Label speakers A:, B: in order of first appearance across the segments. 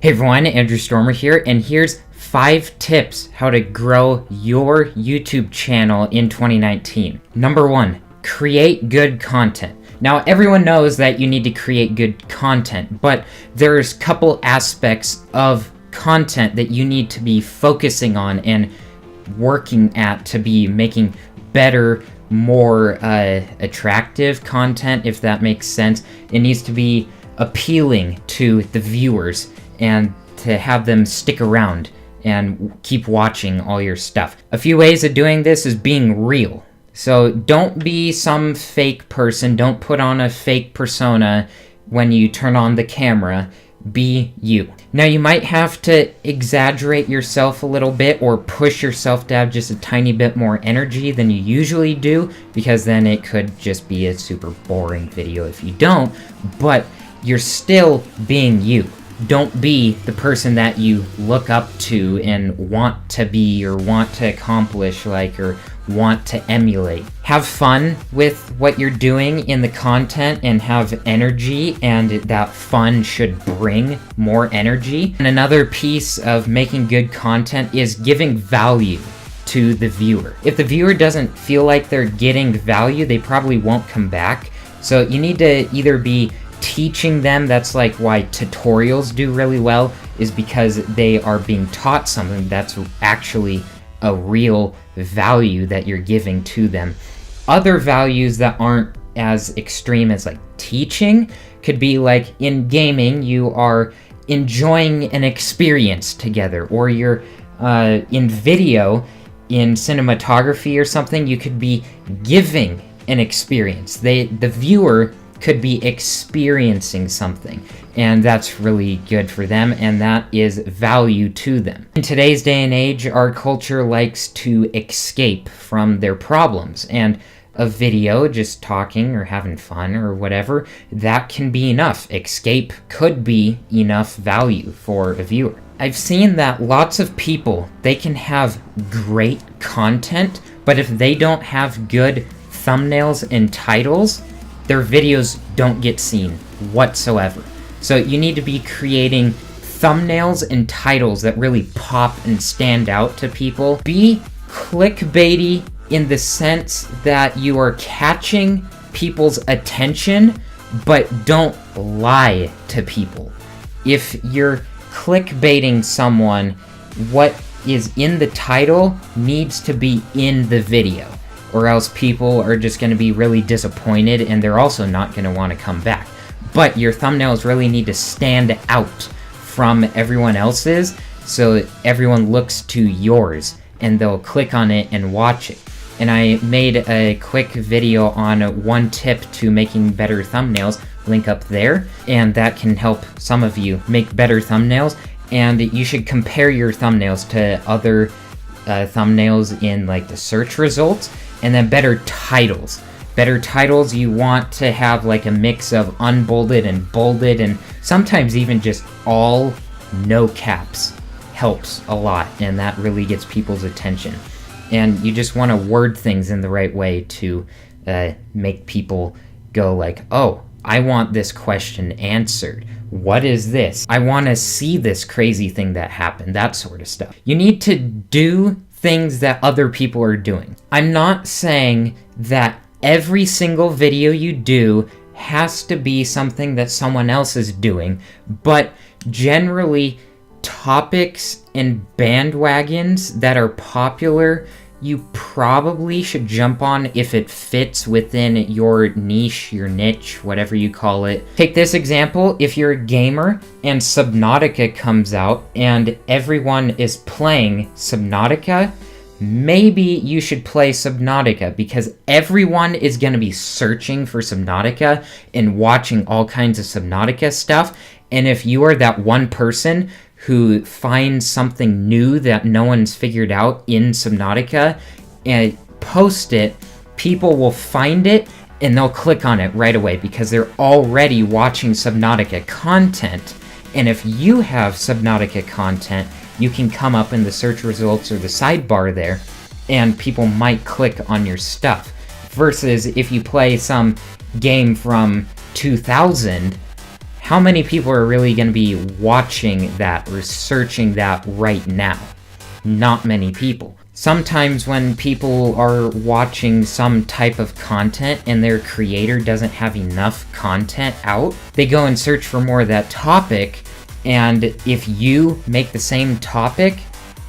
A: Hey everyone, Andrew Stormer here, and here's 5 tips how to grow your YouTube channel in 2019. Number 1, create good content. Now, everyone knows that you need to create good content, but there's a couple aspects of content that you need to be focusing on and working at to be making better, more attractive content, if that makes sense. It needs to be appealing to the viewers and to have them stick around and keep watching all your stuff. A few ways of doing this is being real. So don't be some fake person, don't put on a fake persona when you turn on the camera. Be you. Now, you might have to exaggerate yourself a little bit or push yourself to have just a tiny bit more energy than you usually do, because then it could just be a super boring video if you don't, but you're still being you. Don't be the person that you look up to and want to be or want to accomplish or want to emulate. Have fun with what you're doing in the content and have energy, and that fun should bring more energy. And another piece of making good content is giving value to the viewer. If the viewer doesn't feel like they're getting value, they probably won't come back. So you need to either be teaching them. That's like why tutorials do really well, is because they are being taught something that's actually a real value that you're giving to them. Other values that aren't as extreme as like teaching could be like in gaming, you are enjoying an experience together, or you're in video, in cinematography or something, you could be giving an experience. The viewer could be experiencing something, and that's really good for them, and that is value to them. In today's day and age, our culture likes to escape from their problems, and a video, just talking or having fun or whatever, that can be enough. Escape could be enough value for a viewer. I've seen that lots of people, they can have great content, but if they don't have good thumbnails and titles, their videos don't get seen whatsoever. So you need to be creating thumbnails and titles that really pop and stand out to people. Be clickbaity in the sense that you are catching people's attention, but don't lie to people. If you're clickbaiting someone, what is in the title needs to be in the video, or else people are just going to be really disappointed, and they're also not going to want to come back. But your thumbnails really need to stand out from everyone else's, so everyone looks to yours, and they'll click on it and watch it. And I made a quick video on 1 tip to making better thumbnails, link up there, and that can help some of you make better thumbnails. And you should compare your thumbnails to other thumbnails in like the search results. And then better titles. Better titles, you want to have like a mix of unbolded and bolded, and sometimes even just all no caps helps a lot, and that really gets people's attention. And you just want to word things in the right way to make people go like, oh, I want this question answered. What is this? I want to see this crazy thing that happened, that sort of stuff. You need to do things that other people are doing. I'm not saying that every single video you do has to be something that someone else is doing, but generally topics and bandwagons that are popular, you probably should jump on if it fits within your niche, your niche, whatever you call it. Take this example. If you're a gamer and Subnautica comes out and everyone is playing Subnautica, maybe you should play Subnautica, because everyone is going to be searching for Subnautica and watching all kinds of Subnautica stuff. And if you are that one person who finds something new that no one's figured out in Subnautica and post it, people will find it and they'll click on it right away because they're already watching Subnautica content. And if you have Subnautica content, you can come up in the search results or the sidebar there, and people might click on your stuff. Versus if you play some game from 2000, how many people are really going to be watching that or searching that right now? Not many people. Sometimes when people are watching some type of content and their creator doesn't have enough content out, they go and search for more of that topic, and if you make the same topic,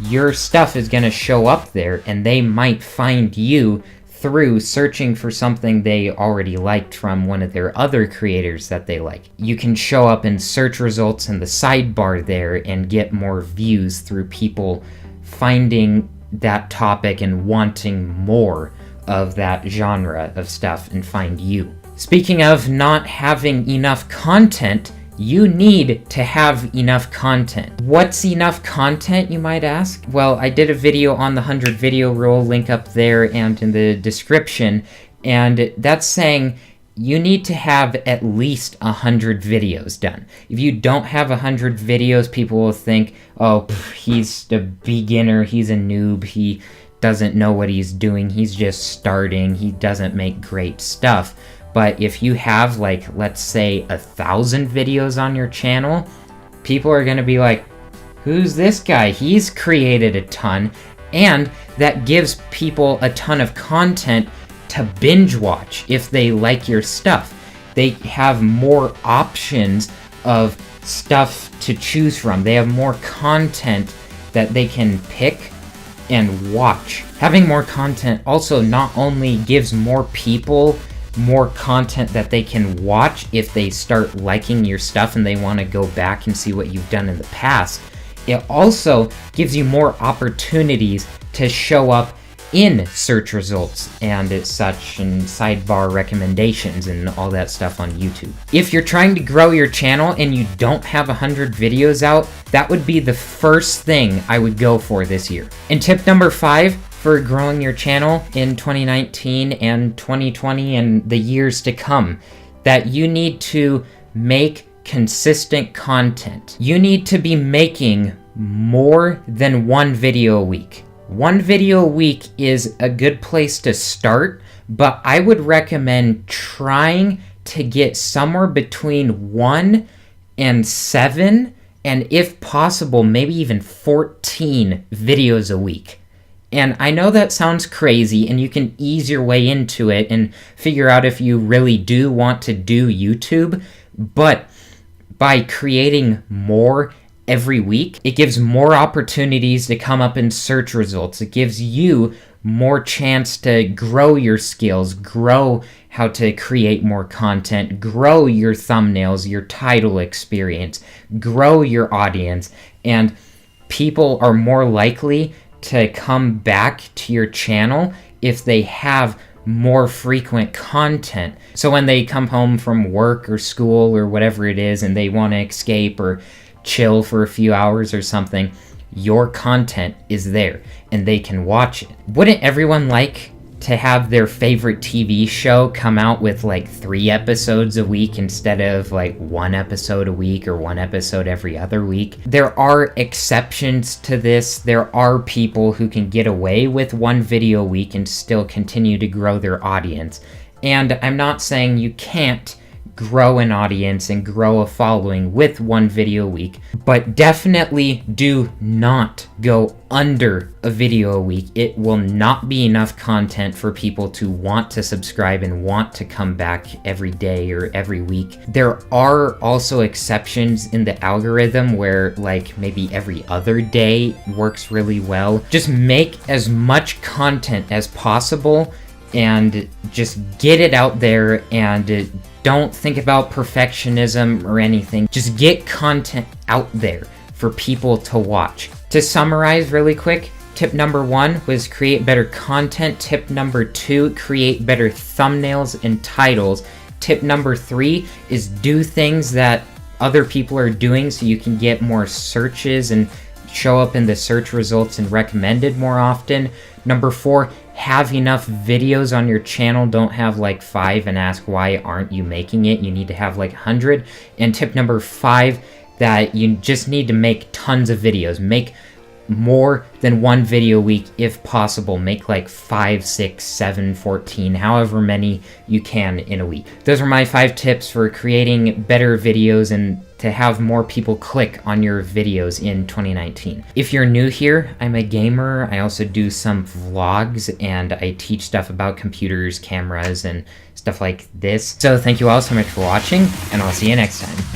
A: your stuff is going to show up there, and they might find you through searching for something they already liked from one of their other creators that they like. You can show up in search results in the sidebar there and get more views through people finding that topic and wanting more of that genre of stuff and find you. Speaking of not having enough content, you need to have enough content. What's enough content, you might ask? Well, I did a video on the 100 video rule, link up there and in the description, and that's saying you need to have at least 100 videos done. If you don't have 100 videos, people will think, oh, he's a beginner, he's a noob, he doesn't know what he's doing, he's just starting, he doesn't make great stuff. But if you have, like, let's say 1,000 videos on your channel, people are gonna be like, who's this guy? He's created a ton, and that gives people a ton of content to binge watch if they like your stuff. They have more options of stuff to choose from. They have more content that they can pick and watch. Having more content also not only gives more people more content that they can watch if they start liking your stuff and they want to go back and see what you've done in the past, it also gives you more opportunities to show up in search results and such, and sidebar recommendations and all that stuff on YouTube. If you're trying to grow your channel and you don't have 100 videos out, that would be the first thing I would go for this year. And tip number 5 for growing your channel in 2019 and 2020 and the years to come, that you need to make consistent content. You need to be making more than one video a week. One video a week is a good place to start, but I would recommend trying to get somewhere between 1 and 7, and if possible, maybe even 14 videos a week. And I know that sounds crazy, and you can ease your way into it and figure out if you really do want to do YouTube, but by creating more every week, it gives more opportunities to come up in search results. It gives you more chance to grow your skills, grow how to create more content, grow your thumbnails, your title experience, grow your audience, and people are more likely to come back to your channel if they have more frequent content. So when they come home from work or school or whatever it is and they want to escape or chill for a few hours or something, your content is there and they can watch it. Wouldn't everyone like to have their favorite TV show come out with like 3 episodes a week instead of like 1 episode a week or 1 episode every other week? There are exceptions to this. There are people who can get away with 1 video a week and still continue to grow their audience. And I'm not saying you can't grow an audience and grow a following with 1 video a week, but definitely do not go under a video a week. It will not be enough content for people to want to subscribe and want to come back every day or every week. There are also exceptions in the algorithm where like maybe every other day works really well. Just make as much content as possible and just get it out there, and don't think about perfectionism or anything. Just get content out there for people to watch. To summarize really quick, tip number 1 was create better content. Tip number 2, create better thumbnails and titles. Tip number 3 is do things that other people are doing so you can get more searches and show up in the search results and recommended more often. Number 4, have enough videos on your channel. Don't have like 5 and ask why aren't you making it. You need to have like 100. And tip number 5, that you just need to make tons of videos. Make more than one video a week if possible. Make like 5, 6, 7, 14, however many you can in a week. Those are my 5 tips for creating better videos and to have more people click on your videos in 2019. If you're new here, I'm a gamer. I also do some vlogs and I teach stuff about computers, cameras, and stuff like this. So thank you all so much for watching, and I'll see you next time.